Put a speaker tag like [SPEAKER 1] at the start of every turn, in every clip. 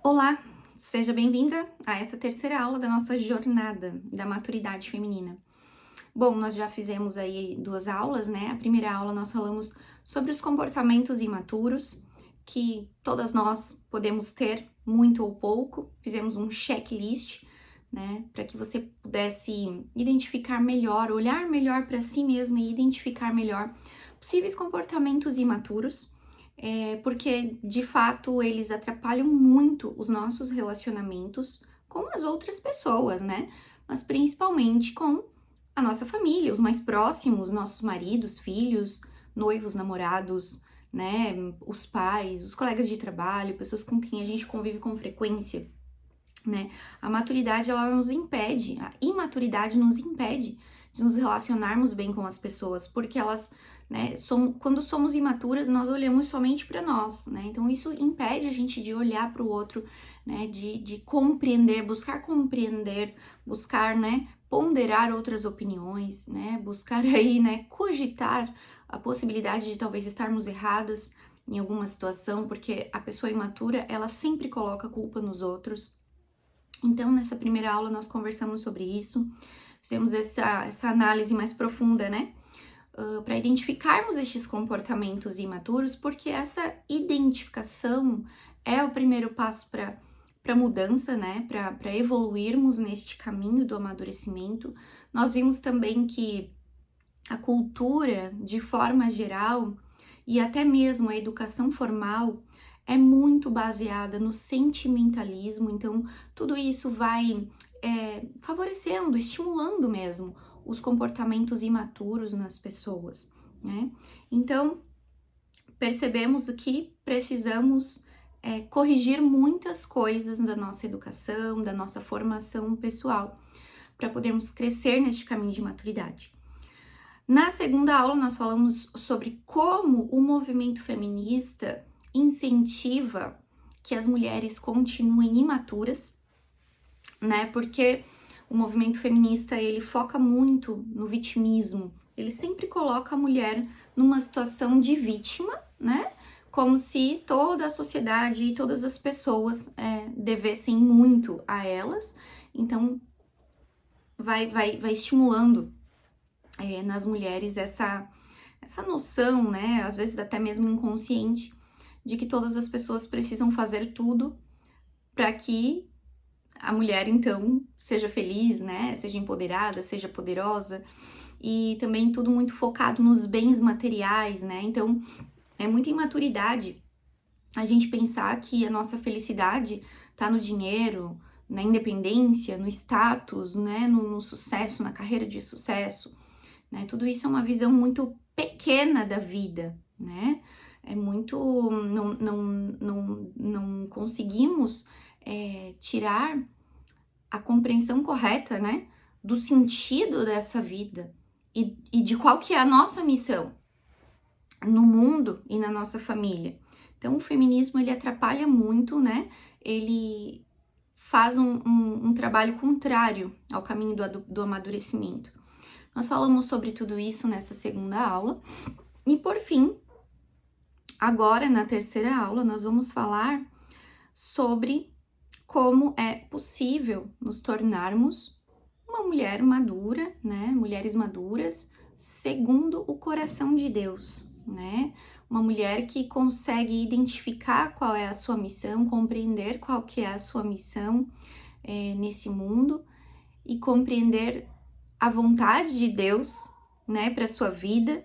[SPEAKER 1] Olá, seja bem-vinda a essa terceira aula da nossa jornada da maturidade feminina. Bom, nós já fizemos aí duas aulas, né? A primeira aula nós falamos sobre os comportamentos imaturos, que todas nós podemos ter, muito ou pouco. Fizemos um checklist, né? Para que você pudesse identificar melhor, olhar melhor para si mesma e identificar melhor possíveis comportamentos imaturos, porque de fato eles atrapalham muito os nossos relacionamentos com as outras pessoas, né? Mas principalmente com a nossa família, os mais próximos, nossos maridos, filhos, noivos, namorados, né? Os pais, os colegas de trabalho, pessoas com quem a gente convive com frequência, né? A maturidade, ela nos impede, a imaturidade nos impede de nos relacionarmos bem com as pessoas, porque elas, né, quando somos imaturas, nós olhamos somente para nós, né? Então isso impede a gente de olhar para o outro, né, de compreender, buscar, né, ponderar outras opiniões, né, buscar aí, né, cogitar a possibilidade de talvez estarmos erradas em alguma situação, porque a pessoa imatura, ela sempre coloca a culpa nos outros. Então, nessa primeira aula, nós conversamos sobre isso, fizemos essa análise mais profunda, né? Para identificarmos estes comportamentos imaturos, porque essa identificação é o primeiro passo para mudança, né? Para evoluirmos neste caminho do amadurecimento. Nós vimos também que a cultura, de forma geral, e até mesmo a educação formal, é muito baseada no sentimentalismo, então tudo isso vai favorecendo, estimulando mesmo os comportamentos imaturos nas pessoas, né? Então, percebemos que precisamos corrigir muitas coisas da nossa educação, da nossa formação pessoal, para podermos crescer neste caminho de maturidade. Na segunda aula, nós falamos sobre como o movimento feminista incentiva que as mulheres continuem imaturas, né? Porque o movimento feminista, ele foca muito no vitimismo. Ele sempre coloca a mulher numa situação de vítima, né? Como se toda a sociedade e todas as pessoas devessem muito a elas. Então, vai estimulando nas mulheres essa noção, né, às vezes até mesmo inconsciente, de que todas as pessoas precisam fazer tudo para que a mulher, então, seja feliz, né, seja empoderada, seja poderosa, e também tudo muito focado nos bens materiais, né, então é muita imaturidade a gente pensar que a nossa felicidade tá no dinheiro, na independência, no status, né, no sucesso, na carreira de sucesso, né? Tudo isso é uma visão muito pequena da vida, né? É muito. Não conseguimos tirar a compreensão correta, né? Do sentido dessa vida e de qual que é a nossa missão no mundo e na nossa família. Então, o feminismo, ele atrapalha muito, né? Ele faz um trabalho contrário ao caminho do amadurecimento. Nós falamos sobre tudo isso nessa segunda aula. E por fim, agora na terceira aula, nós vamos falar sobre como é possível nos tornarmos uma mulher madura, né? Mulheres maduras, segundo o coração de Deus, né? Uma mulher que consegue identificar qual é a sua missão, compreender qual que é a sua missão nesse mundo e compreender a vontade de Deus, né, para sua vida,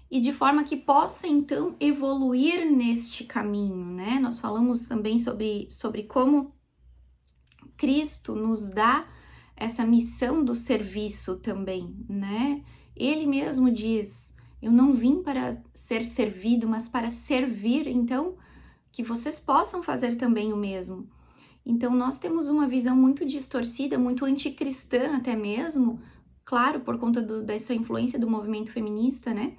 [SPEAKER 1] e de forma que possa então evoluir neste caminho, né? Nós falamos também sobre como Cristo nos dá essa missão do serviço também, né? Ele mesmo diz: "Eu não vim para ser servido, mas para servir", então que vocês possam fazer também o mesmo. Então, nós temos uma visão muito distorcida, muito anticristã até mesmo, claro, por conta dessa influência do movimento feminista, né?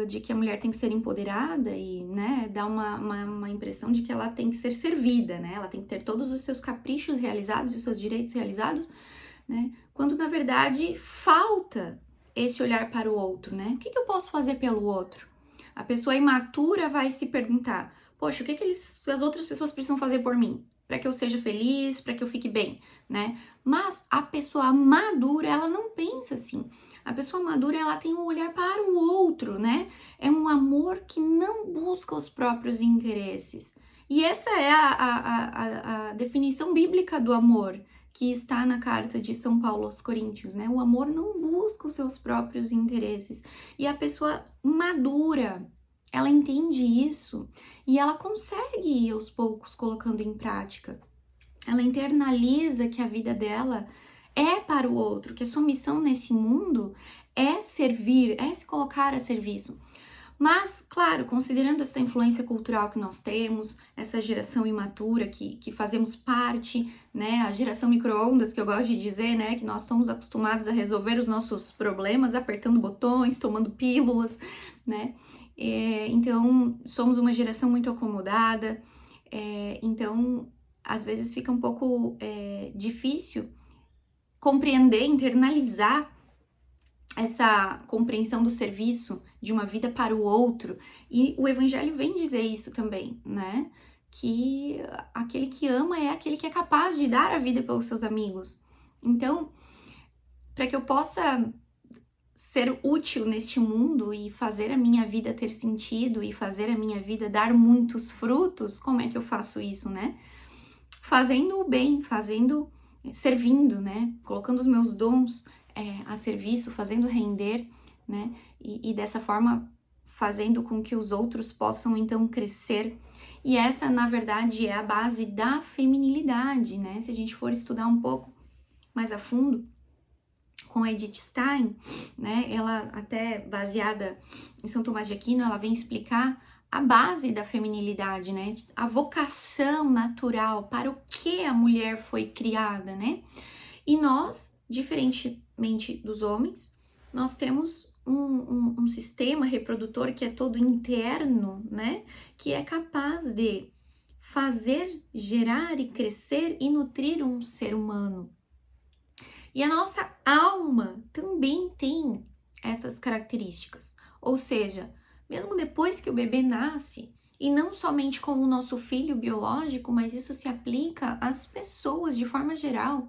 [SPEAKER 1] De que a mulher tem que ser empoderada e, né, dá uma impressão de que ela tem que ser servida, né? Ela tem que ter todos os seus caprichos realizados, os seus direitos realizados, né? Quando, na verdade, falta esse olhar para o outro, né? O que eu posso fazer pelo outro? A pessoa imatura vai se perguntar: poxa, o que as outras pessoas precisam fazer por mim? Para que eu seja feliz, para que eu fique bem, né? Mas a pessoa madura, ela não pensa assim. A pessoa madura, ela tem um olhar para o outro, né? É um amor que não busca os próprios interesses. E essa é a definição bíblica do amor, que está na carta de São Paulo aos Coríntios, né? O amor não busca os seus próprios interesses. E a pessoa madura, ela entende isso e ela consegue ir aos poucos colocando em prática. Ela internaliza que a vida dela é para o outro, que a sua missão nesse mundo é servir, é se colocar a serviço. Mas, claro, considerando essa influência cultural que nós temos, essa geração imatura que fazemos parte, né, a geração micro-ondas, que eu gosto de dizer, né, que nós estamos acostumados a resolver os nossos problemas apertando botões, tomando pílulas, né, então somos uma geração muito acomodada, então às vezes fica um pouco difícil compreender, internalizar essa compreensão do serviço, de uma vida para o outro, e o evangelho vem dizer isso também, né? Que aquele que ama é aquele que é capaz de dar a vida pelos seus amigos. Então, para que eu possa ser útil neste mundo e fazer a minha vida ter sentido e fazer a minha vida dar muitos frutos, como é que eu faço isso, né? Fazendo o bem, servindo, né? Colocando os meus dons a serviço, fazendo render, né? E dessa forma fazendo com que os outros possam então crescer. E essa, na verdade, é a base da feminilidade, né? Se a gente for estudar um pouco mais a fundo com a Edith Stein, né? Ela até baseada em São Tomás de Aquino, ela vem explicar a base da feminilidade, né? A vocação natural para o que a mulher foi criada, né? E nós, diferentemente dos homens, nós temos um sistema reprodutor que é todo interno, né? Que é capaz de fazer, gerar e crescer e nutrir um ser humano. E a nossa alma também tem essas características. Ou seja, mesmo depois que o bebê nasce, e não somente com o nosso filho biológico, mas isso se aplica às pessoas de forma geral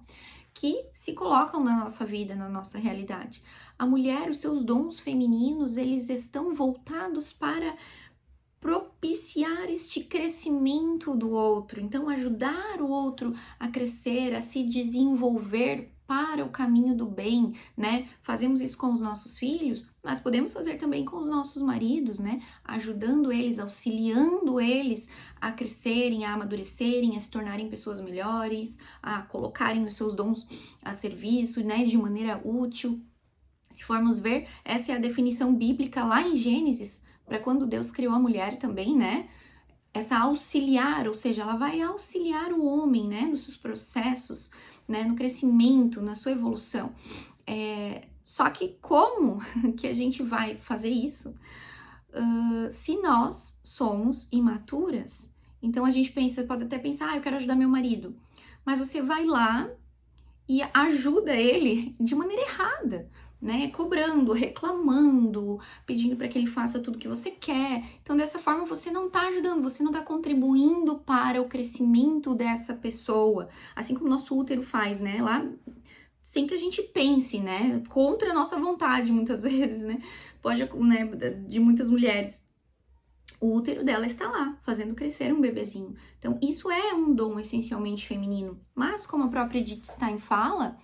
[SPEAKER 1] que se colocam na nossa vida, na nossa realidade. A mulher, os seus dons femininos, eles estão voltados para propiciar este crescimento do outro, então ajudar o outro a crescer, a se desenvolver para o caminho do bem, né? Fazemos isso com os nossos filhos, mas podemos fazer também com os nossos maridos, né? Ajudando eles, auxiliando eles a crescerem, a amadurecerem, a se tornarem pessoas melhores, a colocarem os seus dons a serviço, né? De maneira útil. Se formos ver, essa é a definição bíblica lá em Gênesis, para quando Deus criou a mulher também, né? Essa auxiliar, ou seja, ela vai auxiliar o homem, né? Nos seus processos, né? No crescimento, na sua evolução. Só que como que a gente vai fazer isso se nós somos imaturas? Então a gente pode até pensar, eu quero ajudar meu marido. Mas você vai lá e ajuda ele de maneira errada, né? Cobrando, reclamando, pedindo para que ele faça tudo que você quer. Então, dessa forma, você não tá ajudando, você não tá contribuindo para o crescimento dessa pessoa. Assim como o nosso útero faz, né? Lá, sem que a gente pense, né? Contra a nossa vontade, muitas vezes, né? Pode, né? De muitas mulheres. O útero dela está lá, fazendo crescer um bebezinho. Então, isso é um dom essencialmente feminino. Mas, como a própria Edith Stein fala,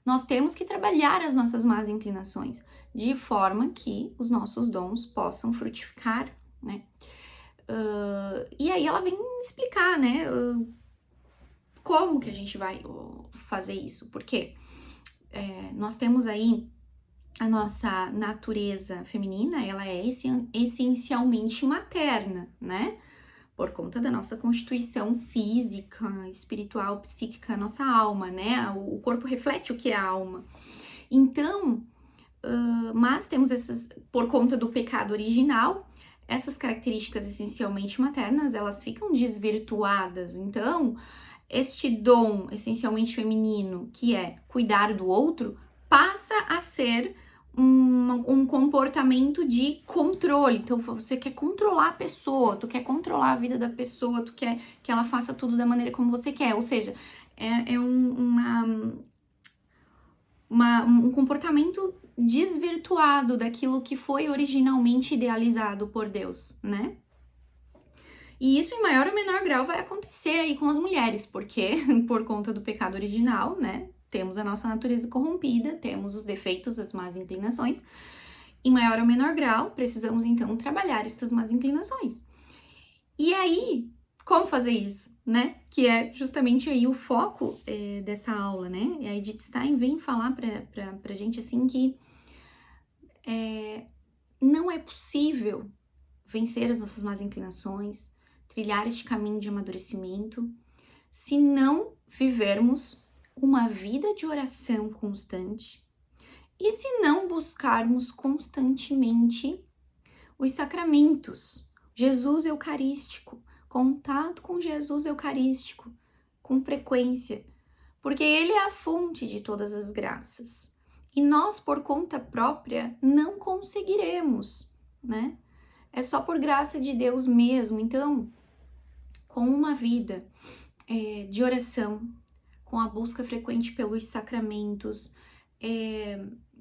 [SPEAKER 1] nós temos que trabalhar as nossas más inclinações, de forma que os nossos dons possam frutificar, né? E aí ela vem explicar, né? Como que a gente vai fazer isso? Porque nós temos aí a nossa natureza feminina, ela é essencialmente materna, né? Por conta da nossa constituição física, espiritual, psíquica, nossa alma, né? O corpo reflete o que é a alma. Então, mas temos essas, por conta do pecado original, essas características essencialmente maternas, elas ficam desvirtuadas. Então, este dom essencialmente feminino, que é cuidar do outro, passa a ser um comportamento de controle. Então, você quer controlar a pessoa, tu quer controlar a vida da pessoa, tu quer que ela faça tudo da maneira como você quer. Ou seja, um comportamento desvirtuado daquilo que foi originalmente idealizado por Deus, né? E isso, em maior ou menor grau, vai acontecer aí com as mulheres, porque por conta do pecado original, né? Temos a nossa natureza corrompida, temos os defeitos, as más inclinações. Em maior ou menor grau, precisamos então trabalhar essas más inclinações. E aí, como fazer isso, né? Que é justamente aí o foco dessa aula, né? E a Edith Stein vem falar pra gente assim que não é possível vencer as nossas más inclinações, trilhar este caminho de amadurecimento, se não vivermos uma vida de oração constante e se não buscarmos constantemente os sacramentos, Jesus Eucarístico, contato com Jesus Eucarístico, com frequência, porque Ele é a fonte de todas as graças. E nós, por conta própria, não conseguiremos, né? É só por graça de Deus mesmo. Então, com uma vida de oração, com a busca frequente pelos sacramentos,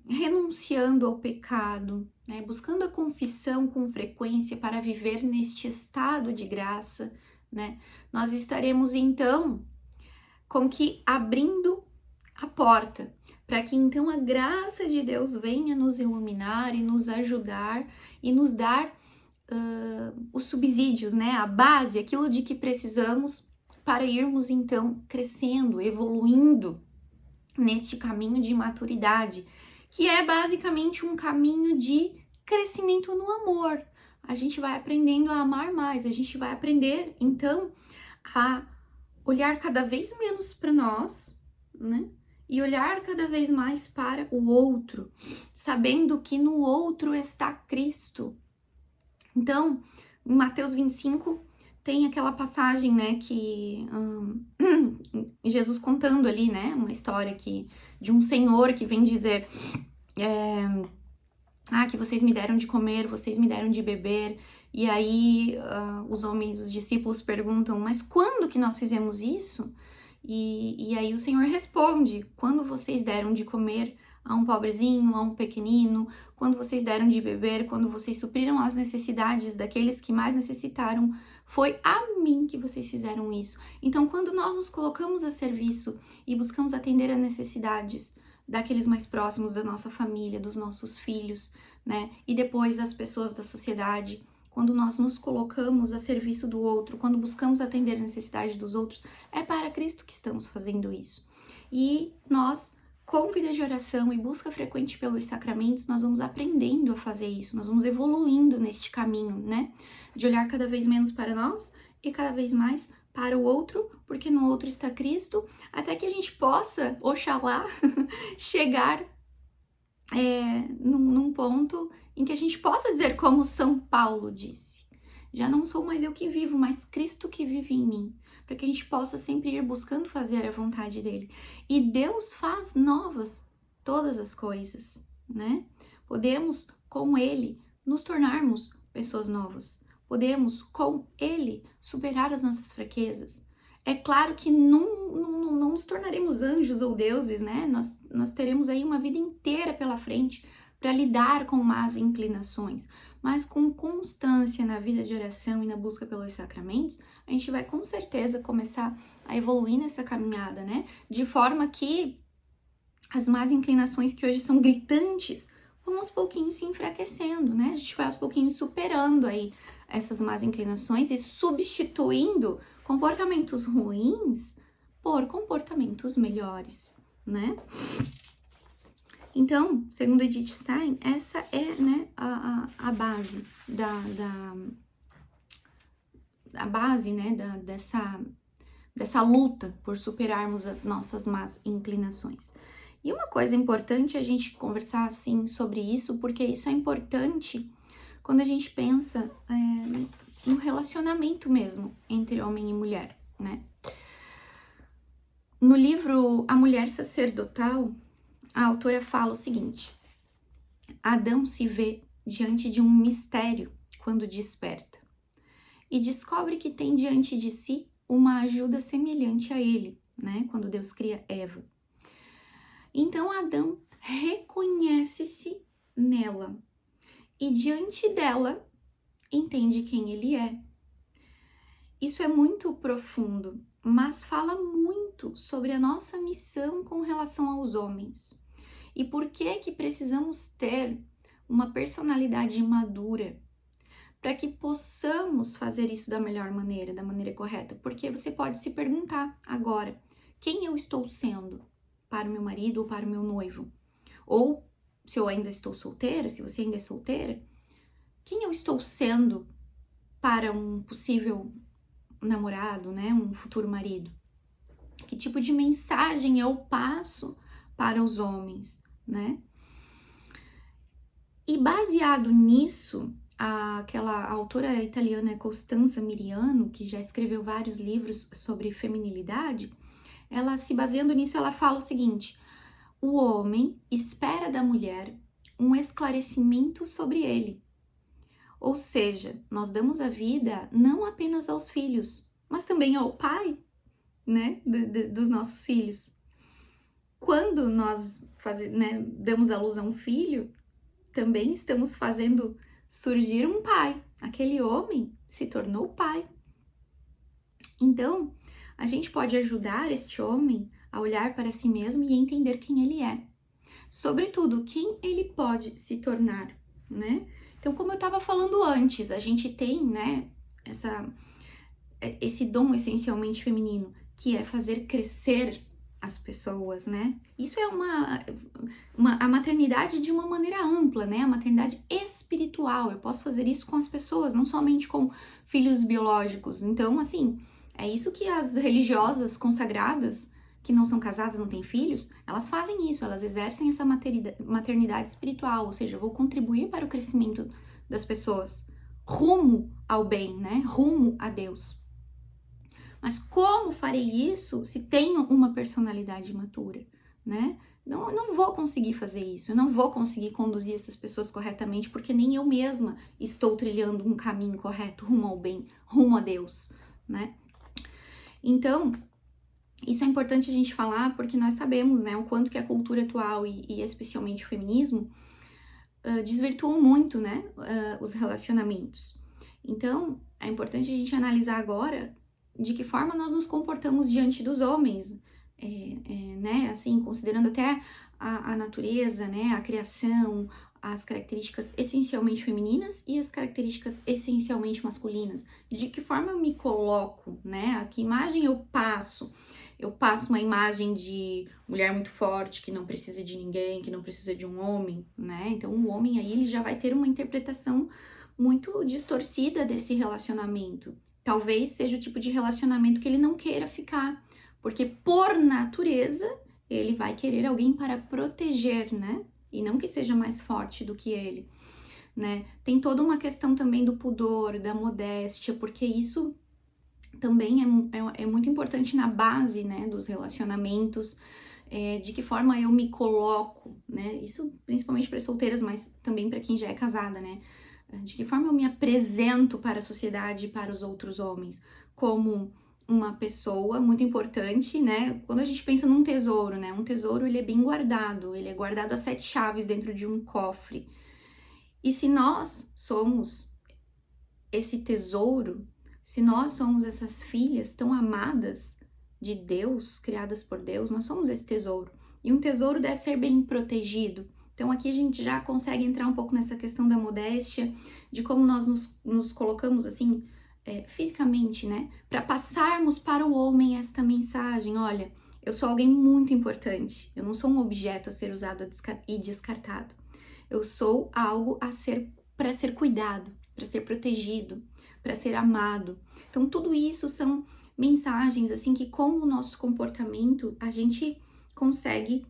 [SPEAKER 1] renunciando ao pecado, né, buscando a confissão com frequência para viver neste estado de graça, né, nós estaremos então com que abrindo a porta para que então a graça de Deus venha nos iluminar e nos ajudar e nos dar os subsídios, né, a base, aquilo de que precisamos para irmos então crescendo, evoluindo neste caminho de maturidade, que é basicamente um caminho de crescimento no amor. A gente vai aprendendo a amar mais, a gente vai aprender então a olhar cada vez menos para nós, né? E olhar cada vez mais para o outro, sabendo que no outro está Cristo. Então, em Mateus 25, tem aquela passagem, né, que Jesus contando ali, né, uma história de um senhor que vem dizer que vocês me deram de comer, vocês me deram de beber, e aí os homens, os discípulos perguntam, mas quando que nós fizemos isso? E aí o Senhor responde, quando vocês deram de comer a um pobrezinho, a um pequenino, quando vocês deram de beber, quando vocês supriram as necessidades daqueles que mais necessitaram, foi a mim que vocês fizeram isso. Então, quando nós nos colocamos a serviço e buscamos atender às necessidades daqueles mais próximos da nossa família, dos nossos filhos, né? E depois as pessoas da sociedade, quando nós nos colocamos a serviço do outro, quando buscamos atender a necessidade dos outros, é para Cristo que estamos fazendo isso. E nós, com vida de oração e busca frequente pelos sacramentos, nós vamos aprendendo a fazer isso, nós vamos evoluindo neste caminho, né? De olhar cada vez menos para nós e cada vez mais para o outro, porque no outro está Cristo, até que a gente possa, oxalá, chegar num ponto em que a gente possa dizer como São Paulo disse, já não sou mais eu que vivo, mas Cristo que vive em mim, para que a gente possa sempre ir buscando fazer a vontade dele. E Deus faz novas todas as coisas, né? Podemos, com ele, nos tornarmos pessoas novas. Podemos, com ele, superar as nossas fraquezas. É claro que não nos tornaremos anjos ou deuses, né? Nós teremos aí uma vida inteira pela frente para lidar com más inclinações, mas com constância na vida de oração e na busca pelos sacramentos, a gente vai com certeza começar a evoluir nessa caminhada, né? De forma que as más inclinações que hoje são gritantes vão aos pouquinhos se enfraquecendo, né? A gente vai aos pouquinhos superando aí essas más inclinações e substituindo comportamentos ruins por comportamentos melhores, né? Então, segundo Edith Stein, essa é, né, a base a base, né, dessa luta por superarmos as nossas más inclinações. E uma coisa importante é a gente conversar, assim, sobre isso, porque isso é importante quando a gente pensa no relacionamento mesmo entre homem e mulher, né? No livro A Mulher Sacerdotal, a autora fala o seguinte: Adão se vê diante de um mistério quando desperta e descobre que tem diante de si uma ajuda semelhante a ele, né? Quando Deus cria Eva. Então Adão reconhece-se nela e diante dela entende quem ele é. Isso é muito profundo, mas fala muito sobre a nossa missão com relação aos homens. E por que precisamos ter uma personalidade madura para que possamos fazer isso da melhor maneira, da maneira correta? Porque você pode se perguntar agora, quem eu estou sendo para o meu marido ou para o meu noivo? Ou se eu ainda estou solteira, se você ainda é solteira, quem eu estou sendo para um possível namorado, né, um futuro marido? Que tipo de mensagem eu passo para os homens, né? E baseado nisso, aquela autora italiana Costanza Miriano, que já escreveu vários livros sobre feminilidade, ela, se baseando nisso, ela fala o seguinte: o homem espera da mulher um esclarecimento sobre ele. Ou seja, nós damos a vida não apenas aos filhos, mas também ao pai, né, dos nossos filhos. Quando nós damos à luz a um filho, também estamos fazendo surgir um pai. Aquele homem se tornou pai. Então, a gente pode ajudar este homem a olhar para si mesmo e entender quem ele é. Sobretudo, quem ele pode se tornar, né? Então, como eu estava falando antes, a gente tem, né, esse dom essencialmente feminino, que é fazer crescer as pessoas, né? Isso é a maternidade de uma maneira ampla, né? A maternidade espiritual. Eu posso fazer isso com as pessoas, não somente com filhos biológicos. Então, assim, é isso que as religiosas consagradas, que não são casadas, não têm filhos, elas fazem isso, elas exercem essa maternidade espiritual, ou seja, eu vou contribuir para o crescimento das pessoas rumo ao bem, né? Rumo a Deus. Mas como farei isso se tenho uma personalidade matura, né? Não vou conseguir fazer isso, eu não vou conseguir conduzir essas pessoas corretamente, porque nem eu mesma estou trilhando um caminho correto rumo ao bem, rumo a Deus, né? Então, isso é importante a gente falar, porque nós sabemos, né, o quanto que a cultura atual e especialmente o feminismo desvirtuam muito, né, os relacionamentos. Então, é importante a gente analisar agora de que forma nós nos comportamos diante dos homens, né, assim, considerando até a natureza, né, a criação, as características essencialmente femininas e as características essencialmente masculinas. De que forma eu me coloco, né, a que imagem eu passo? Eu passo uma imagem de mulher muito forte, que não precisa de ninguém, que não precisa de um homem, né? Então, o homem aí, ele já vai ter uma interpretação muito distorcida desse relacionamento. Talvez seja o tipo de relacionamento que ele não queira ficar, porque por natureza ele vai querer alguém para proteger, né? E não que seja mais forte do que ele, né? Tem toda uma questão também do pudor, da modéstia, porque isso também é muito importante na base, né, dos relacionamentos, de que forma eu me coloco, né? Isso principalmente para solteiras, mas também para quem já é casada, né? De que forma eu me apresento para a sociedade e para os outros homens, como uma pessoa muito importante, né? Quando a gente pensa num tesouro, né? Um tesouro, ele é bem guardado, ele é guardado a 7 chaves dentro de um cofre. E se nós somos esse tesouro, se nós somos essas filhas tão amadas de Deus, criadas por Deus, nós somos esse tesouro. E um tesouro deve ser bem protegido. Então aqui a gente já consegue entrar um pouco nessa questão da modéstia, de como nós nos colocamos assim, fisicamente, né? Para passarmos para o homem esta mensagem: olha, eu sou alguém muito importante, eu não sou um objeto a ser usado e descartado. Eu sou algo para ser cuidado, para ser protegido, para ser amado. Então tudo isso são mensagens assim que com o nosso comportamento a gente consegue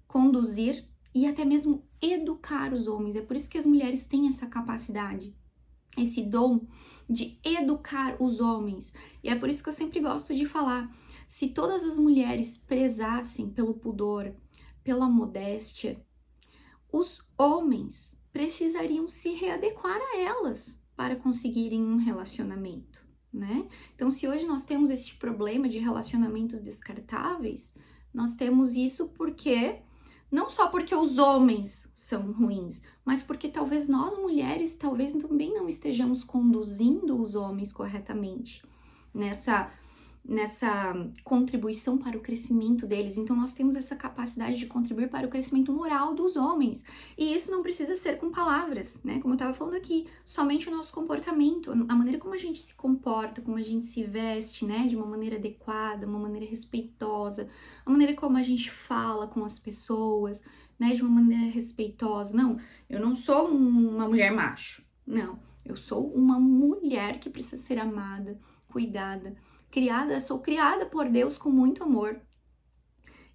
[SPEAKER 1] conduzir e até mesmo educar os homens. É por isso que as mulheres têm essa capacidade, esse dom de educar os homens. E é por isso que eu sempre gosto de falar: se todas as mulheres prezassem pelo pudor, pela modéstia, os homens precisariam se readequar a elas para conseguirem um relacionamento, né? Então, se hoje nós temos esse problema de relacionamentos descartáveis, nós temos isso porque, não só porque os homens são ruins, mas porque talvez nós mulheres, talvez também não estejamos conduzindo os homens corretamente nessa contribuição para o crescimento deles. Então nós temos essa capacidade de contribuir para o crescimento moral dos homens. E isso não precisa ser com palavras, né? Como eu estava falando aqui, somente o nosso comportamento, a maneira como a gente se comporta, como a gente se veste, né? De uma maneira adequada, uma maneira respeitosa, a maneira como a gente fala com as pessoas, né? De uma maneira respeitosa. Não, eu não sou uma mulher macho. Não, eu sou uma mulher que precisa ser amada, cuidada, sou criada por Deus com muito amor.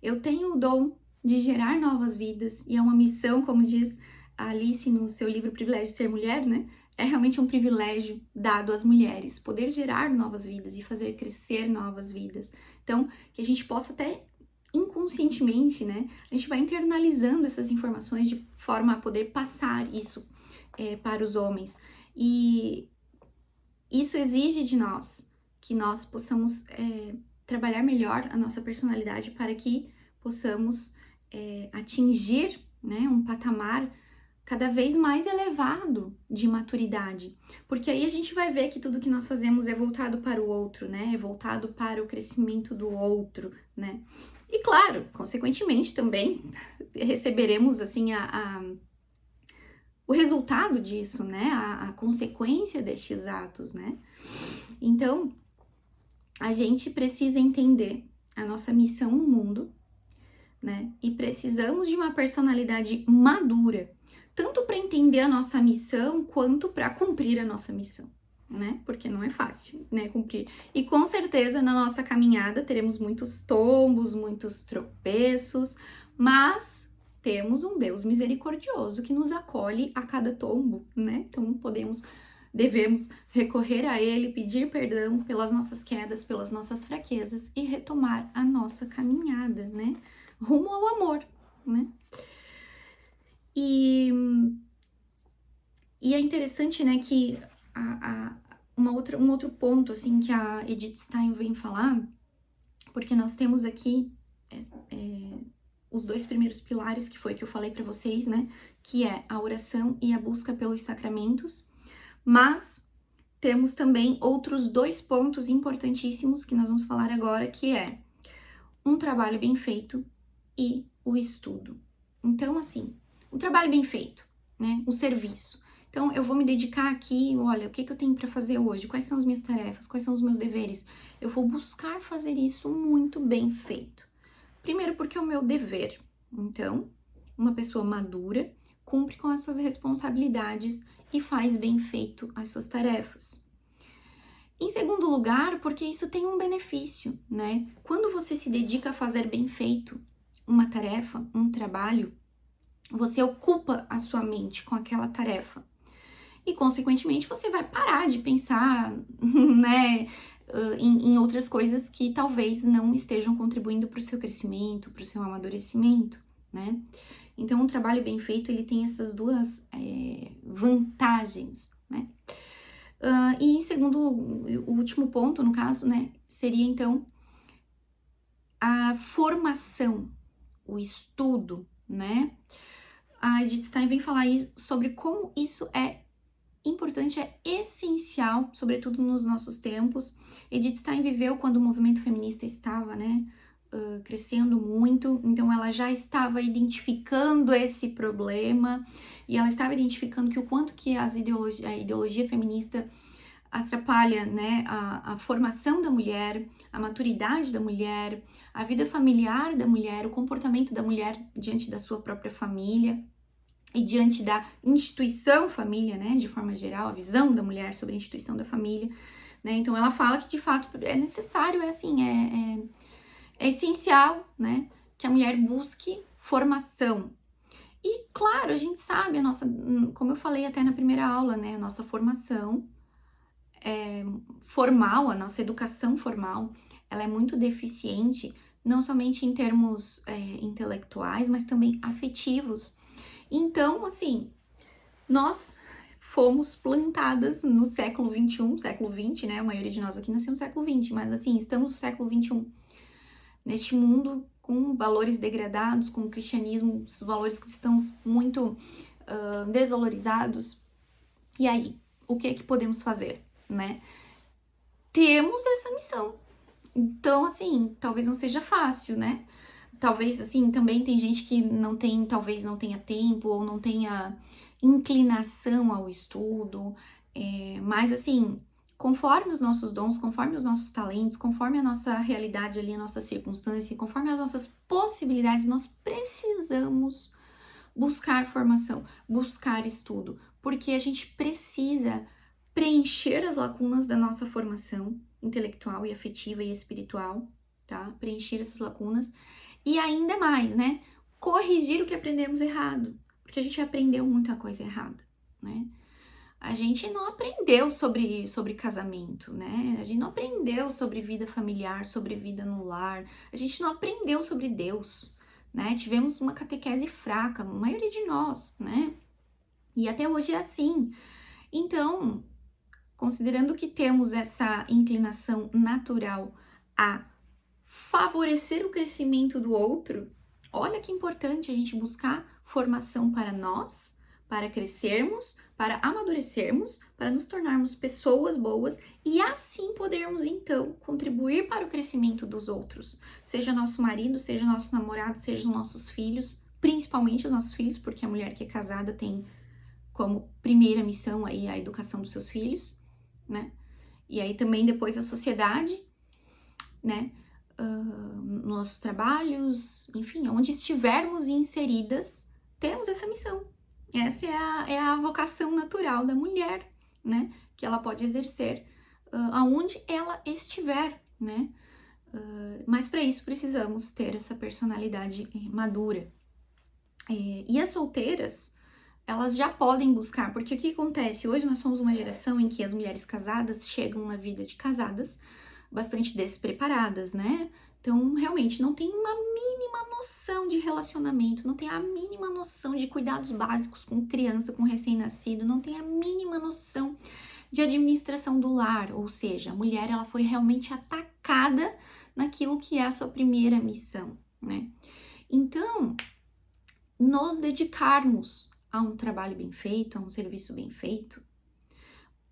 [SPEAKER 1] Eu tenho o dom de gerar novas vidas e é uma missão, como diz a Alice no seu livro Privilégio de Ser Mulher, né? É realmente um privilégio dado às mulheres, poder gerar novas vidas e fazer crescer novas vidas. Então, que a gente possa até inconscientemente, né? A gente vai internalizando essas informações de forma a poder passar isso para os homens. E isso exige de nós que nós possamos trabalhar melhor a nossa personalidade para que possamos atingir, né, um patamar cada vez mais elevado de maturidade. Porque aí a gente vai ver que tudo que nós fazemos é voltado para o outro, né? É voltado para o crescimento do outro, né? E claro, consequentemente também receberemos assim o resultado disso, né? A consequência destes atos, né? Então, a gente precisa entender a nossa missão no mundo, né? E precisamos de uma personalidade madura, tanto para entender a nossa missão, quanto para cumprir a nossa missão, né? Porque não é fácil, né, cumprir. E com certeza na nossa caminhada teremos muitos tombos, muitos tropeços, mas temos um Deus misericordioso que nos acolhe a cada tombo, né? Então devemos recorrer a Ele, pedir perdão pelas nossas quedas, pelas nossas fraquezas e retomar a nossa caminhada, né? Rumo ao amor, né? E é interessante, né, que um outro ponto, assim, que a Edith Stein vem falar, porque nós temos aqui os dois primeiros pilares que foi que eu falei para vocês, né, que é a oração e a busca pelos sacramentos, mas temos também outros dois pontos importantíssimos que nós vamos falar agora, que é um trabalho bem feito e o estudo. Então, assim, um trabalho bem feito, né? Um serviço. Então, eu vou me dedicar aqui, olha, o que eu tenho para fazer hoje? Quais são as minhas tarefas? Quais são os meus deveres? Eu vou buscar fazer isso muito bem feito. Primeiro, porque é o meu dever. Então, uma pessoa madura cumpre com as suas responsabilidades e faz bem feito as suas tarefas. Em segundo lugar, porque isso tem um benefício, né? Quando você se dedica a fazer bem feito uma tarefa, um trabalho, você ocupa a sua mente com aquela tarefa. E, consequentemente, você vai parar de pensar, né, em outras coisas que talvez não estejam contribuindo para o seu crescimento, para o seu amadurecimento, né? Então, um trabalho bem feito, ele tem essas duas vantagens, né? E em segundo, o último ponto, no caso, né, seria então a formação, o estudo, né? A Edith Stein vem falar sobre como isso é importante, é essencial, sobretudo nos nossos tempos. Edith Stein viveu quando o movimento feminista estava, né, crescendo muito, então ela já estava identificando esse problema e ela estava identificando que o quanto que a ideologia feminista atrapalha, né, a formação da mulher, a maturidade da mulher, a vida familiar da mulher, o comportamento da mulher diante da sua própria família e diante da instituição família, né, de forma geral, a visão da mulher sobre a instituição da família, né. Então ela fala que de fato é necessário, é essencial, né, que a mulher busque formação. E claro, a gente sabe, como eu falei até na primeira aula, né, a nossa formação formal, a nossa educação formal, ela é muito deficiente, não somente em termos intelectuais, mas também afetivos. Então, assim, nós fomos plantadas no século XXI, século XX, né? A maioria de nós aqui nasceu no século XX, mas assim, estamos no século XXI, neste mundo com valores degradados, com o cristianismo, os valores cristãos muito desvalorizados. E aí, o que é que podemos fazer, né? Temos essa missão. Então, assim, talvez não seja fácil, né? Talvez, assim, também tem gente que não tem, talvez não tenha tempo ou não tenha inclinação ao estudo, mas, assim, conforme os nossos dons, conforme os nossos talentos, conforme a nossa realidade ali, a nossa circunstância, conforme as nossas possibilidades, nós precisamos buscar formação, buscar estudo, porque a gente precisa preencher as lacunas da nossa formação intelectual e afetiva e espiritual, tá? Preencher essas lacunas e ainda mais, né? Corrigir o que aprendemos errado, porque a gente aprendeu muita coisa errada, né? A gente não aprendeu sobre casamento, né? A gente não aprendeu sobre vida familiar, sobre vida no lar. A gente não aprendeu sobre Deus, né? Tivemos uma catequese fraca, a maioria de nós, né? E até hoje é assim. Então, considerando que temos essa inclinação natural a favorecer o crescimento do outro, olha que importante a gente buscar formação para nós, para crescermos, para amadurecermos, para nos tornarmos pessoas boas e assim podermos então contribuir para o crescimento dos outros, seja nosso marido, seja nosso namorado, seja nossos filhos, principalmente os nossos filhos, porque a mulher que é casada tem como primeira missão aí a educação dos seus filhos, né? E aí também depois a sociedade, né? Nossos trabalhos, enfim, onde estivermos inseridas, temos essa missão. Essa é a vocação natural da mulher, né? Que ela pode exercer aonde ela estiver, né? Mas para isso precisamos ter essa personalidade madura. E as solteiras, elas já podem buscar, porque o que acontece? Hoje nós somos uma geração em que as mulheres casadas chegam na vida de casadas bastante despreparadas, né? Então, realmente, não tem uma mínima noção de relacionamento, não tem a mínima noção de cuidados básicos com criança, com recém-nascido, não tem a mínima noção de administração do lar, ou seja, a mulher, ela foi realmente atacada naquilo que é a sua primeira missão, né? Então, nos dedicarmos a um trabalho bem feito, a um serviço bem feito,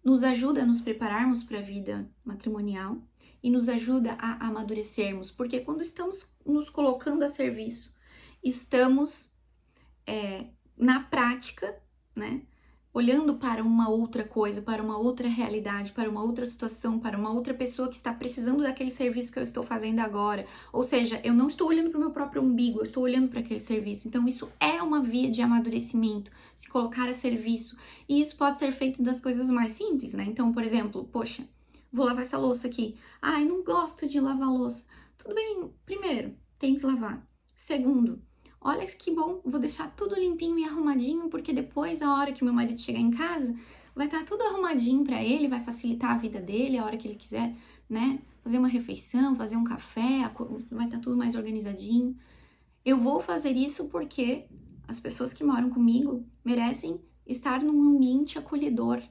[SPEAKER 1] nos ajuda a nos prepararmos para a vida matrimonial e nos ajuda a amadurecermos, porque quando estamos nos colocando a serviço, estamos na prática, né, olhando para uma outra coisa, para uma outra realidade, para uma outra situação, para uma outra pessoa que está precisando daquele serviço que eu estou fazendo agora. Ou seja, eu não estou olhando para o meu próprio umbigo, eu estou olhando para aquele serviço. Então, isso é uma via de amadurecimento, se colocar a serviço. E isso pode ser feito das coisas mais simples, né? Então, por exemplo, poxa, vou lavar essa louça aqui. Ai, não gosto de lavar louça. Tudo bem, primeiro, tenho que lavar. Segundo, olha que bom, vou deixar tudo limpinho e arrumadinho, porque depois, a hora que meu marido chegar em casa, vai estar tudo arrumadinho para ele, vai facilitar a vida dele, a hora que ele quiser, né, fazer uma refeição, fazer um café, vai estar tudo mais organizadinho. Eu vou fazer isso porque as pessoas que moram comigo merecem estar num ambiente acolhedor.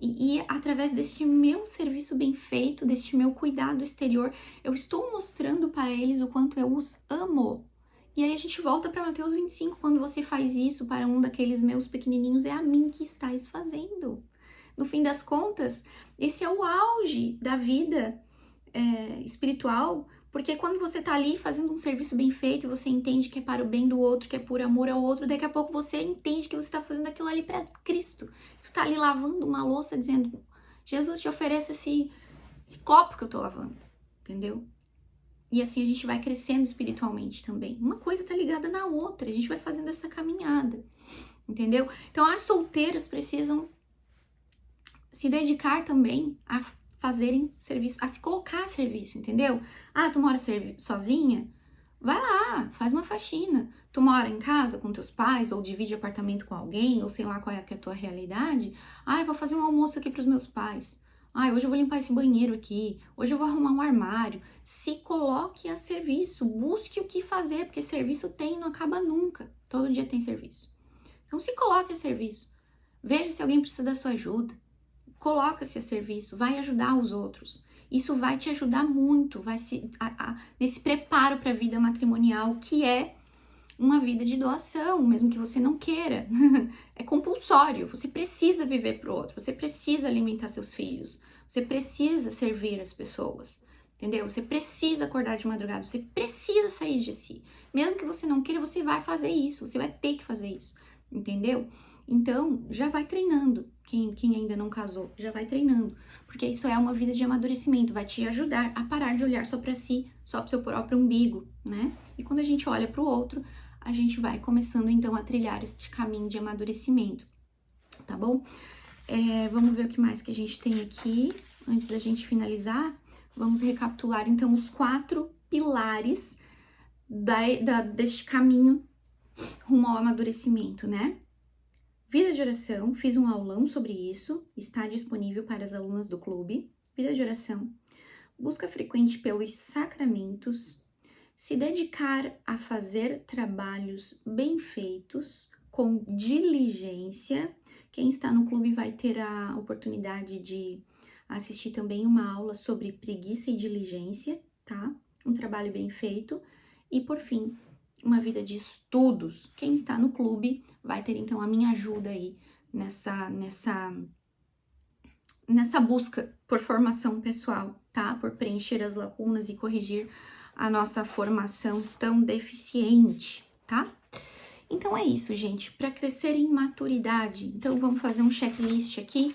[SPEAKER 1] E através deste meu serviço bem feito, deste meu cuidado exterior, eu estou mostrando para eles o quanto eu os amo. E aí a gente volta para Mateus 25, quando você faz isso para um daqueles meus pequenininhos, é a mim que estáis fazendo. No fim das contas, esse é o auge da vida espiritual, porque quando você tá ali fazendo um serviço bem feito, você entende que é para o bem do outro, que é por amor ao outro, daqui a pouco você entende que você tá fazendo aquilo ali para Cristo. Tu tá ali lavando uma louça dizendo, Jesus, te ofereço esse copo que eu tô lavando, entendeu? E assim a gente vai crescendo espiritualmente também. Uma coisa tá ligada na outra, a gente vai fazendo essa caminhada, entendeu? Então as solteiras precisam se dedicar também a fazerem serviço, a se colocar a serviço, entendeu? Ah, tu mora sozinha? Vai lá, faz uma faxina. Tu mora em casa com teus pais ou divide apartamento com alguém, ou sei lá qual é a tua realidade. Ah, eu vou fazer um almoço aqui pros meus pais. Ah, hoje eu vou limpar esse banheiro aqui. Hoje eu vou arrumar um armário. Se coloque a serviço, busque o que fazer, porque serviço tem, não acaba nunca. Todo dia tem serviço. Então se coloque a serviço. Veja se alguém precisa da sua ajuda. Coloca-se a serviço, vai ajudar os outros. Isso vai te ajudar muito, nesse preparo para a vida matrimonial, que é uma vida de doação, mesmo que você não queira. É compulsório, você precisa viver para o outro, você precisa alimentar seus filhos, você precisa servir as pessoas, entendeu? Você precisa acordar de madrugada, você precisa sair de si. Mesmo que você não queira, você vai fazer isso, você vai ter que fazer isso, entendeu? Então, já vai treinando. Quem ainda não casou, já vai treinando. Porque isso é uma vida de amadurecimento, vai te ajudar a parar de olhar só para si, só para o seu próprio umbigo, né? E quando a gente olha para o outro, a gente vai começando então a trilhar este caminho de amadurecimento, tá bom? Vamos ver o que mais que a gente tem aqui. Antes da gente finalizar, vamos recapitular então os 4 pilares deste caminho rumo ao amadurecimento, né? Vida de oração, fiz um aulão sobre isso, está disponível para as alunas do clube. Vida de oração, busca frequente pelos sacramentos, se dedicar a fazer trabalhos bem feitos, com diligência. Quem está no clube vai ter a oportunidade de assistir também uma aula sobre preguiça e diligência, tá? Um trabalho bem feito. E por fim, uma vida de estudos. Quem está no clube vai ter então a minha ajuda aí nessa busca por formação pessoal, tá? Por preencher as lacunas e corrigir a nossa formação tão deficiente, tá? Então é isso, gente. Para crescer em maturidade, então vamos fazer um checklist aqui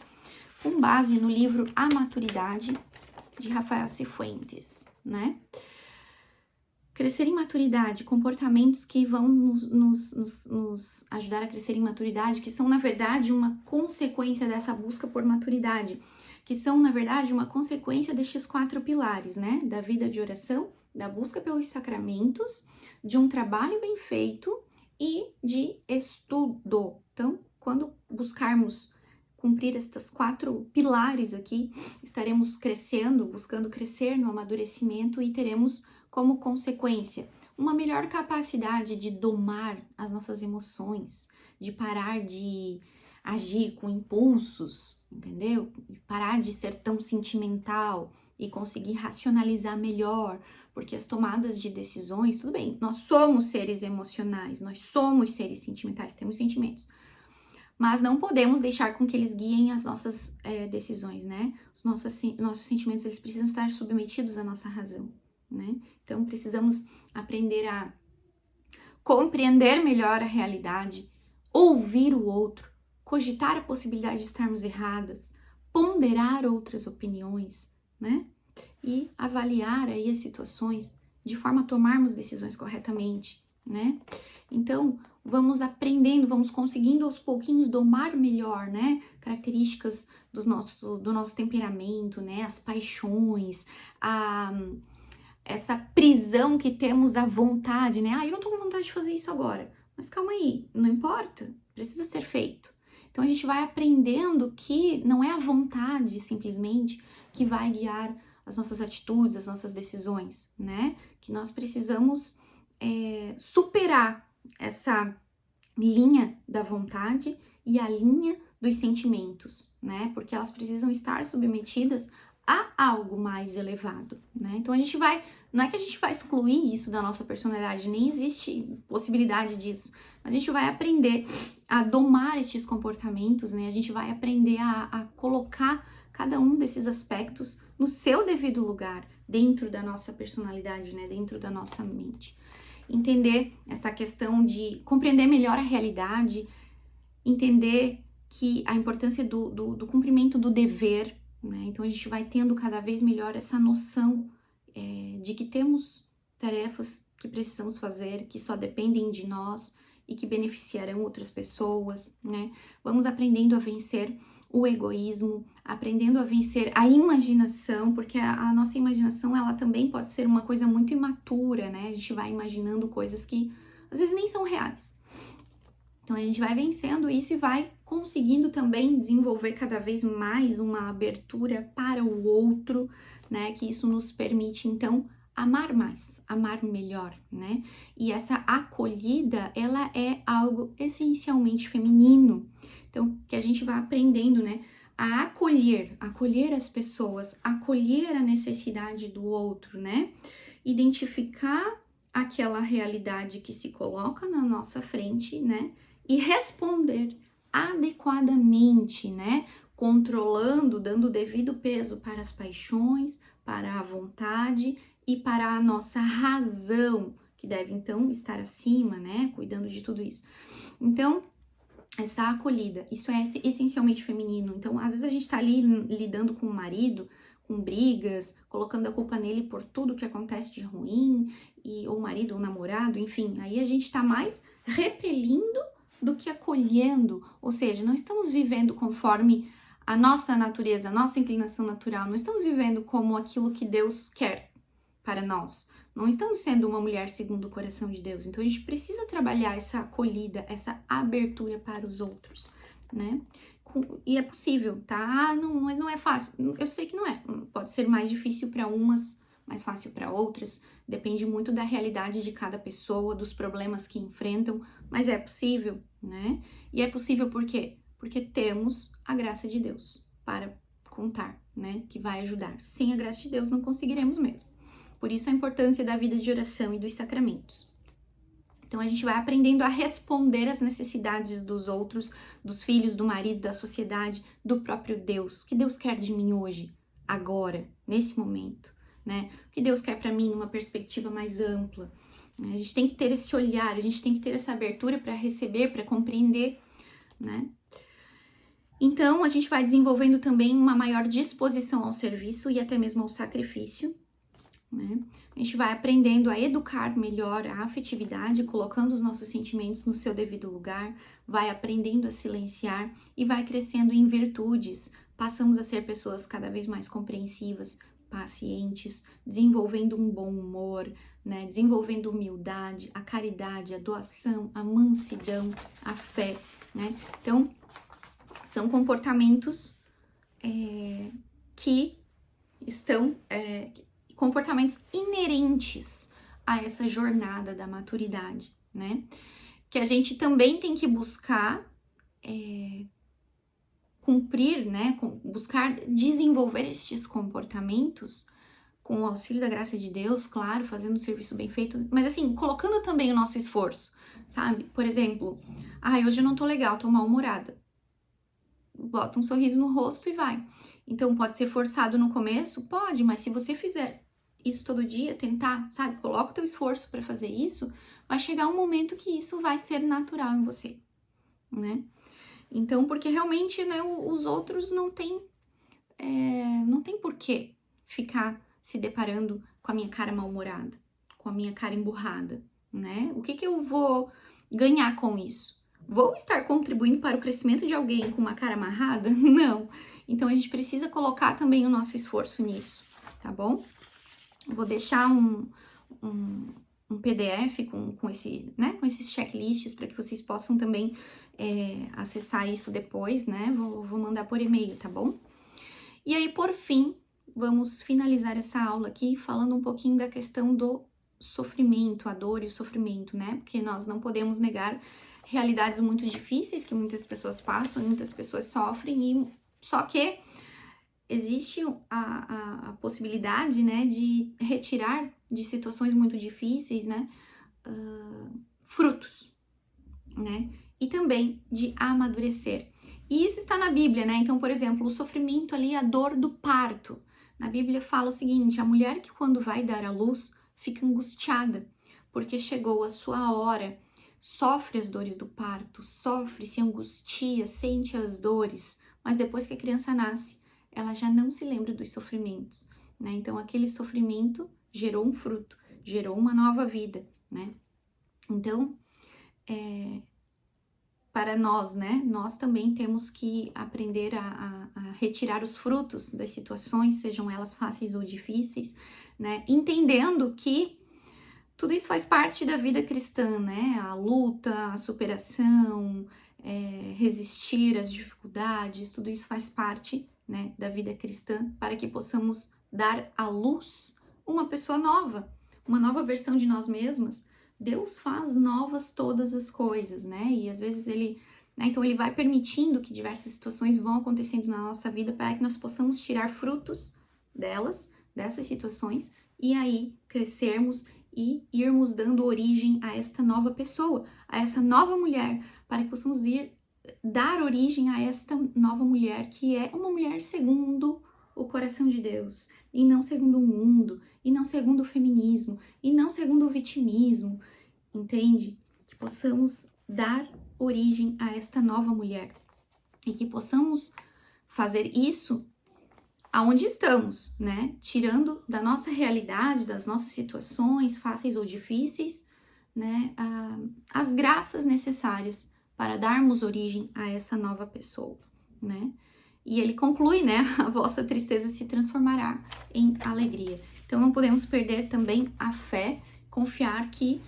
[SPEAKER 1] com base no livro A Maturidade de Rafael Cifuentes, né? Crescer em maturidade, comportamentos que vão nos ajudar a crescer em maturidade, que são, na verdade, uma consequência dessa busca por maturidade, que são, na verdade, uma consequência destes 4 pilares, né? Da vida de oração, da busca pelos sacramentos, de um trabalho bem feito e de estudo. Então, quando buscarmos cumprir estes 4 pilares aqui, estaremos crescendo, buscando crescer no amadurecimento e teremos como consequência uma melhor capacidade de domar as nossas emoções, de parar de agir com impulsos, entendeu? Parar de ser tão sentimental e conseguir racionalizar melhor, porque as tomadas de decisões, tudo bem, nós somos seres emocionais, nós somos seres sentimentais, temos sentimentos, mas não podemos deixar com que eles guiem as nossas decisões, né? Os nossos sentimentos, eles precisam estar submetidos à nossa razão, né? Então, precisamos aprender a compreender melhor a realidade, ouvir o outro, cogitar a possibilidade de estarmos erradas, ponderar outras opiniões, né? E avaliar aí as situações de forma a tomarmos decisões corretamente, né? Então, vamos aprendendo, vamos conseguindo aos pouquinhos domar melhor, né? Características do nosso temperamento, né? As paixões, essa prisão que temos à vontade, né? Eu não tô com vontade de fazer isso agora. Mas calma aí, não importa, precisa ser feito. Então a gente vai aprendendo que não é a vontade simplesmente que vai guiar as nossas atitudes, as nossas decisões, né? Que nós precisamos superar essa linha da vontade e a linha dos sentimentos, né? Porque elas precisam estar submetidas a algo mais elevado, né? Então a gente vai, não é que a gente vai excluir isso da nossa personalidade, nem existe possibilidade disso, mas a gente vai aprender a domar estes comportamentos, né? A gente vai aprender a colocar cada um desses aspectos no seu devido lugar, dentro da nossa personalidade, né? Dentro da nossa mente. Entender essa questão de compreender melhor a realidade, entender que a importância do cumprimento do dever, né? Então a gente vai tendo cada vez melhor essa noção de que temos tarefas que precisamos fazer, que só dependem de nós e que beneficiarão outras pessoas, né? Vamos aprendendo a vencer o egoísmo, aprendendo a vencer a imaginação, porque a nossa imaginação, ela também pode ser uma coisa muito imatura, né? A gente vai imaginando coisas que às vezes nem são reais. Então a gente vai vencendo isso e vai conseguindo também desenvolver cada vez mais uma abertura para o outro, né? Que isso nos permite então amar mais, amar melhor, né? E essa acolhida, ela é algo essencialmente feminino. Então, que a gente vai aprendendo, né? A acolher as pessoas, acolher a necessidade do outro, né? Identificar aquela realidade que se coloca na nossa frente, né? E responder adequadamente, né? Controlando, dando o devido peso para as paixões, para a vontade e para a nossa razão, que deve então estar acima, né? Cuidando de tudo isso. Então, essa acolhida, isso é essencialmente feminino. Então, às vezes a gente tá ali lidando com o marido, com brigas, colocando a culpa nele por tudo que acontece de ruim, ou o marido ou o namorado, enfim, aí a gente tá mais repelindo do que acolhendo, ou seja, não estamos vivendo conforme a nossa natureza, a nossa inclinação natural, não estamos vivendo como aquilo que Deus quer para nós. Não estamos sendo uma mulher segundo o coração de Deus. Então a gente precisa trabalhar essa acolhida, essa abertura para os outros, né? E é possível, tá? Não, mas não é fácil. Eu sei que não é. Pode ser mais difícil para umas, mais fácil para outras. Depende muito da realidade de cada pessoa, dos problemas que enfrentam, mas é possível, né? E é possível por quê? Porque temos a graça de Deus para contar, né? Que vai ajudar. Sem a graça de Deus não conseguiremos mesmo. Por isso a importância da vida de oração e dos sacramentos. Então a gente vai aprendendo a responder às necessidades dos outros, dos filhos, do marido, da sociedade, do próprio Deus. O que Deus quer de mim hoje, agora, nesse momento, né? O que Deus quer para mim numa perspectiva mais ampla. A gente tem que ter esse olhar, a gente tem que ter essa abertura para receber, para compreender, né? Então a gente vai desenvolvendo também uma maior disposição ao serviço e até mesmo ao sacrifício, né? A gente vai aprendendo a educar melhor a afetividade, colocando os nossos sentimentos no seu devido lugar, vai aprendendo a silenciar e vai crescendo em virtudes. Passamos a ser pessoas cada vez mais compreensivas, pacientes, desenvolvendo um bom humor, né? Desenvolvendo humildade, a caridade, a doação, a mansidão, a fé, né? Então, são comportamentos que estão comportamentos inerentes a essa jornada da maturidade, né? Que a gente também tem que buscar cumprir, né? Buscar desenvolver estes comportamentos com o auxílio da graça de Deus, claro, fazendo o serviço bem feito, mas assim, colocando também o nosso esforço, sabe? Por exemplo, hoje eu não tô legal, tô mal-humorada. Bota um sorriso no rosto e vai. Então, pode ser forçado no começo? Pode, mas se você fizer isso todo dia, tentar, sabe? Coloca o teu esforço para fazer isso, vai chegar um momento que isso vai ser natural em você, né? Então, porque realmente, né, os outros não tem por que ficar se deparando com a minha cara mal-humorada, com a minha cara emburrada, né? O que eu vou ganhar com isso? Vou estar contribuindo para o crescimento de alguém com uma cara amarrada? Não. Então, a gente precisa colocar também o nosso esforço nisso, tá bom? Vou deixar um PDF com esses checklists para que vocês possam também acessar isso depois, né? Vou mandar por e-mail, tá bom? E aí, por fim, vamos finalizar essa aula aqui falando um pouquinho da questão do sofrimento, a dor e o sofrimento, né? Porque nós não podemos negar realidades muito difíceis que muitas pessoas passam, muitas pessoas sofrem, só que existe a possibilidade, né, de retirar de situações muito difíceis, né, frutos, né, e também de amadurecer. E isso está na Bíblia, né? Então, por exemplo, o sofrimento ali, a dor do parto. Na Bíblia fala o seguinte: a mulher que quando vai dar à luz fica angustiada, porque chegou a sua hora, sofre as dores do parto, sofre, se angustia, sente as dores, mas depois que a criança nasce, ela já não se lembra dos sofrimentos, né? Então, aquele sofrimento gerou um fruto, gerou uma nova vida, né? Então, para nós, né? Nós também temos que aprender a retirar os frutos das situações, sejam elas fáceis ou difíceis, né? Entendendo que tudo isso faz parte da vida cristã, né? A luta, a superação, resistir às dificuldades, tudo isso faz parte, né, da vida cristã, para que possamos dar à luz uma pessoa nova, uma nova versão de nós mesmas. Deus faz novas todas as coisas, né? E às vezes ele, né, então ele vai permitindo que diversas situações vão acontecendo na nossa vida para que nós possamos tirar frutos delas, dessas situações, e aí crescermos e irmos dando origem a esta nova pessoa, a essa nova mulher, para que possamos dar origem a esta nova mulher, que é uma mulher segundo o coração de Deus, e não segundo o mundo, e não segundo o feminismo, e não segundo o vitimismo, entende? Que possamos dar origem a esta nova mulher, e que possamos fazer isso aonde estamos, né? Tirando da nossa realidade, das nossas situações, fáceis ou difíceis, né? As graças necessárias para darmos origem a essa nova pessoa, né? E ele conclui, né? A vossa tristeza se transformará em alegria. Então não podemos perder também a fé, confiar que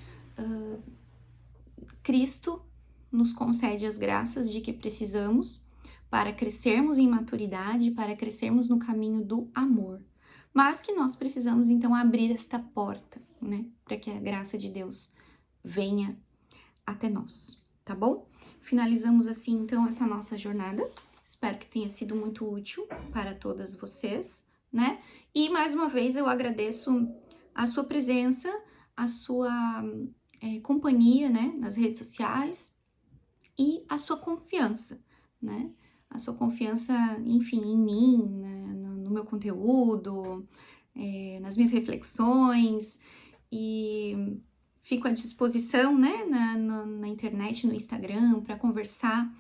[SPEAKER 1] Cristo nos concede as graças de que precisamos para crescermos em maturidade, para crescermos no caminho do amor. Mas que nós precisamos então abrir esta porta, né? Para que a graça de Deus venha até nós, tá bom? Finalizamos assim então essa nossa jornada. Espero que tenha sido muito útil para todas vocês, né? E mais uma vez eu agradeço a sua presença, a sua companhia, né? Nas redes sociais e a sua confiança, né? A sua confiança, enfim, em mim, né? No meu conteúdo, nas minhas reflexões, e fico à disposição, né? Na internet, no Instagram, para conversar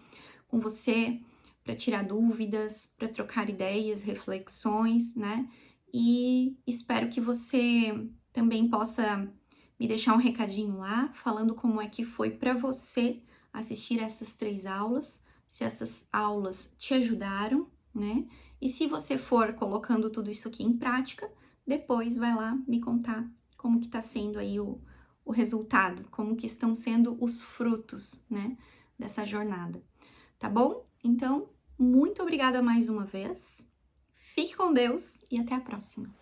[SPEAKER 1] com você, para tirar dúvidas, para trocar ideias, reflexões, né? E espero que você também possa me deixar um recadinho lá, falando como é que foi para você assistir essas 3 aulas, se essas aulas te ajudaram, né? E se você for colocando tudo isso aqui em prática, depois vai lá me contar como que tá sendo aí o resultado, como que estão sendo os frutos, né, dessa jornada, tá bom? Então, muito obrigada mais uma vez, fique com Deus e até a próxima!